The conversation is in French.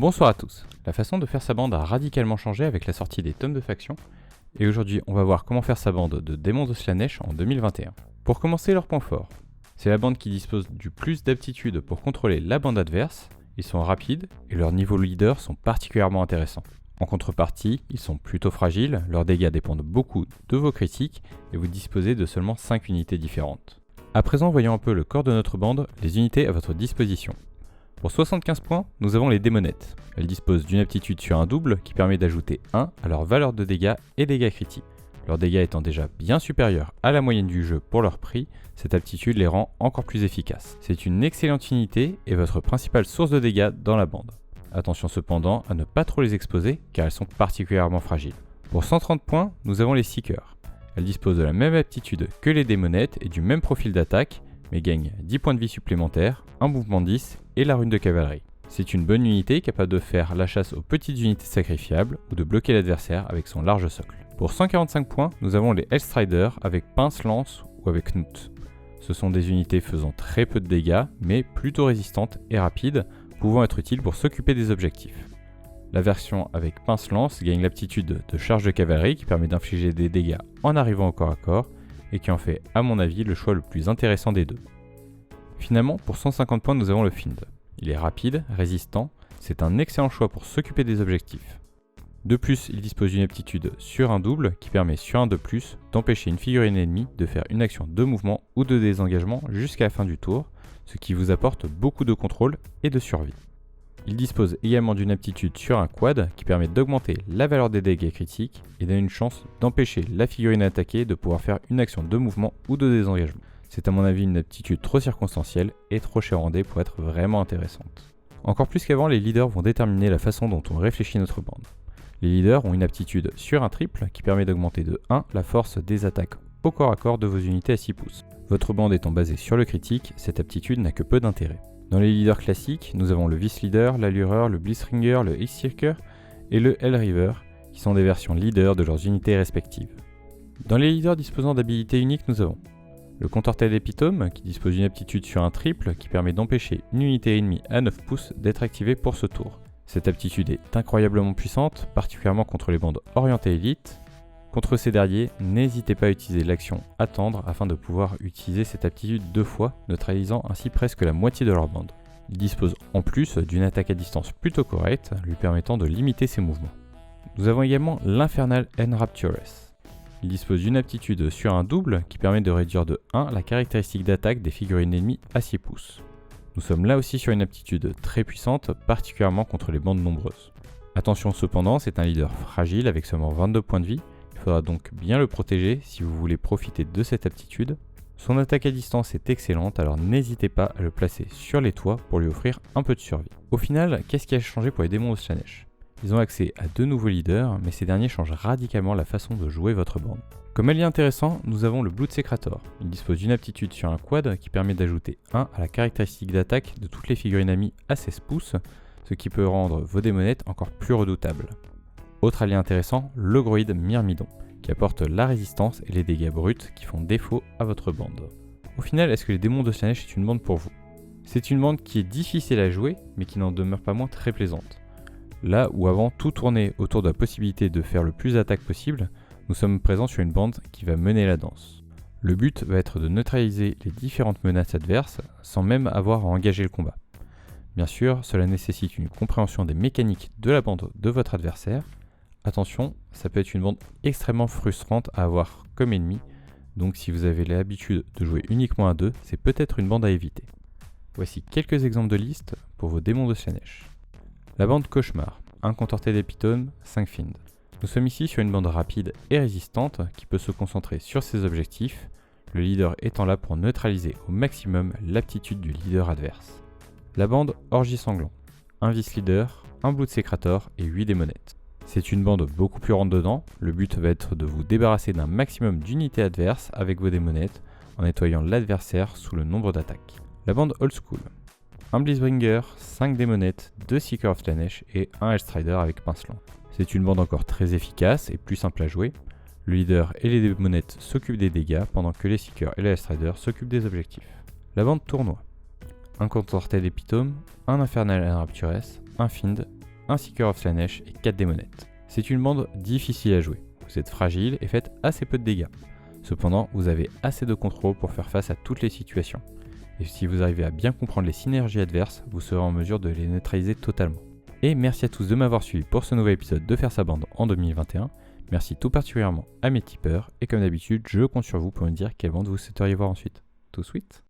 Bonsoir à tous. La façon de faire sa bande a radicalement changé avec la sortie des tomes de faction, et aujourd'hui on va voir comment faire sa bande de démons de Slaanesh en 2021. Pour commencer, leur point fort. C'est la bande qui dispose du plus d'aptitude pour contrôler la bande adverse, ils sont rapides et leurs niveaux leader sont particulièrement intéressants. En contrepartie, ils sont plutôt fragiles, leurs dégâts dépendent beaucoup de vos critiques et vous disposez de seulement 5 unités différentes. À présent, voyons un peu le corps de notre bande, les unités à votre disposition. Pour 75 points, nous avons les démonettes. Elles disposent d'une aptitude sur un double qui permet d'ajouter 1 à leur valeur de dégâts et dégâts critiques. Leurs dégâts étant déjà bien supérieurs à la moyenne du jeu pour leur prix, cette aptitude les rend encore plus efficaces. C'est une excellente unité et votre principale source de dégâts dans la bande. Attention cependant à ne pas trop les exposer car elles sont particulièrement fragiles. Pour 130 points, nous avons les Seekers. Elles disposent de la même aptitude que les démonettes et du même profil d'attaque, mais gagnent 10 points de vie supplémentaires, un mouvement 10 et la rune de cavalerie. C'est une bonne unité capable de faire la chasse aux petites unités sacrifiables ou de bloquer l'adversaire avec son large socle. Pour 145 points, nous avons les Hellstriders avec pince lance ou avec Knut. Ce sont des unités faisant très peu de dégâts, mais plutôt résistantes et rapides, pouvant être utiles pour s'occuper des objectifs. La version avec pince lance gagne l'aptitude de charge de cavalerie qui permet d'infliger des dégâts en arrivant au corps à corps, et qui en fait à mon avis le choix le plus intéressant des deux. Finalement, pour 150 points, nous avons le Fiend. Il est rapide, résistant, c'est un excellent choix pour s'occuper des objectifs. De plus, il dispose d'une aptitude sur un double qui permet sur un de plus d'empêcher une figurine ennemie de faire une action de mouvement ou de désengagement jusqu'à la fin du tour, ce qui vous apporte beaucoup de contrôle et de survie. Il dispose également d'une aptitude sur un quad qui permet d'augmenter la valeur des dégâts critiques et donne une chance d'empêcher la figurine attaquée de pouvoir faire une action de mouvement ou de désengagement. C'est à mon avis une aptitude trop circonstancielle et trop chérendée pour être vraiment intéressante. Encore plus qu'avant, les leaders vont déterminer la façon dont on réfléchit notre bande. Les leaders ont une aptitude sur un triple qui permet d'augmenter de 1 la force des attaques au corps à corps de vos unités à 6 pouces. Votre bande étant basée sur le critique, cette aptitude n'a que peu d'intérêt. Dans les leaders classiques, nous avons le Vice Leader, l'Allureur, le Blitzringer, le X-Seeker et le Hellriver, qui sont des versions leaders de leurs unités respectives. Dans les leaders disposant d'habilités uniques, nous avons le Contorted Epitome, qui dispose d'une aptitude sur un triple qui permet d'empêcher une unité ennemie à 9 pouces d'être activée pour ce tour. Cette aptitude est incroyablement puissante, particulièrement contre les bandes orientées élites. Contre ces derniers, n'hésitez pas à utiliser l'action Attendre afin de pouvoir utiliser cette aptitude 2 fois, neutralisant ainsi presque la moitié de leur bande. Il dispose en plus d'une attaque à distance plutôt correcte, lui permettant de limiter ses mouvements. Nous avons également l'Infernal Enrapturess. Il dispose d'une aptitude sur un double qui permet de réduire de 1 la caractéristique d'attaque des figurines ennemies à 6 pouces. Nous sommes là aussi sur une aptitude très puissante, particulièrement contre les bandes nombreuses. Attention cependant, c'est un leader fragile avec seulement 22 points de vie. Il faudra donc bien le protéger si vous voulez profiter de cette aptitude. Son attaque à distance est excellente, alors n'hésitez pas à le placer sur les toits pour lui offrir un peu de survie. Au final, qu'est-ce qui a changé pour les démons de Slaanesh ? Ils ont accès à 2 nouveaux leaders, mais ces derniers changent radicalement la façon de jouer votre bande. Comme allié intéressant, nous avons le Bloodsekrator. Il dispose d'une aptitude sur un quad qui permet d'ajouter 1 à la caractéristique d'attaque de toutes les figurines amies à 16 pouces, ce qui peut rendre vos démonettes encore plus redoutables. Autre allié intéressant, le Groid Myrmidon, qui apporte la résistance et les dégâts bruts qui font défaut à votre bande. Au final, est-ce que les démons de Slaanesh est une bande pour vous ? C'est une bande qui est difficile à jouer, mais qui n'en demeure pas moins très plaisante. Là où avant tout tournait autour de la possibilité de faire le plus d'attaques possible, nous sommes présents sur une bande qui va mener la danse. Le but va être de neutraliser les différentes menaces adverses sans même avoir à engager le combat. Bien sûr, cela nécessite une compréhension des mécaniques de la bande de votre adversaire. Attention, ça peut être une bande extrêmement frustrante à avoir comme ennemi, donc si vous avez l'habitude de jouer uniquement à 2, c'est peut-être une bande à éviter. Voici quelques exemples de listes pour vos démons de Slaanesh. La bande Cauchemar, un Contorted Epitome, 5 Fiend. Nous sommes ici sur une bande rapide et résistante qui peut se concentrer sur ses objectifs, le leader étant là pour neutraliser au maximum l'aptitude du leader adverse. La bande Orgie Sanglant, un Vice Leader, un Bloodsekrator et 8 démonettes. C'est une bande beaucoup plus rentre-dedans, le but va être de vous débarrasser d'un maximum d'unités adverses avec vos démonettes en nettoyant l'adversaire sous le nombre d'attaques. La bande Old School, un Blitzbringer, 5 démonettes, 2 Seekers of Slaanesh et un Hellstrider avec pincelant. C'est une bande encore très efficace et plus simple à jouer. Le leader et les démonettes s'occupent des dégâts pendant que les Seekers et les Hellstriders s'occupent des objectifs. La bande Tournoi, un Contorted Epitome, un Infernal Enrapturess, un Fiend 1 Seeker of Slaanesh et 4 démonettes. C'est une bande difficile à jouer, vous êtes fragile et faites assez peu de dégâts. Cependant, vous avez assez de contrôle pour faire face à toutes les situations. Et si vous arrivez à bien comprendre les synergies adverses, vous serez en mesure de les neutraliser totalement. Et merci à tous de m'avoir suivi pour ce nouvel épisode de Faire sa bande en 2021. Merci tout particulièrement à mes tipeurs, et comme d'habitude, je compte sur vous pour me dire quelle bande vous souhaiteriez voir ensuite. Tout sweet.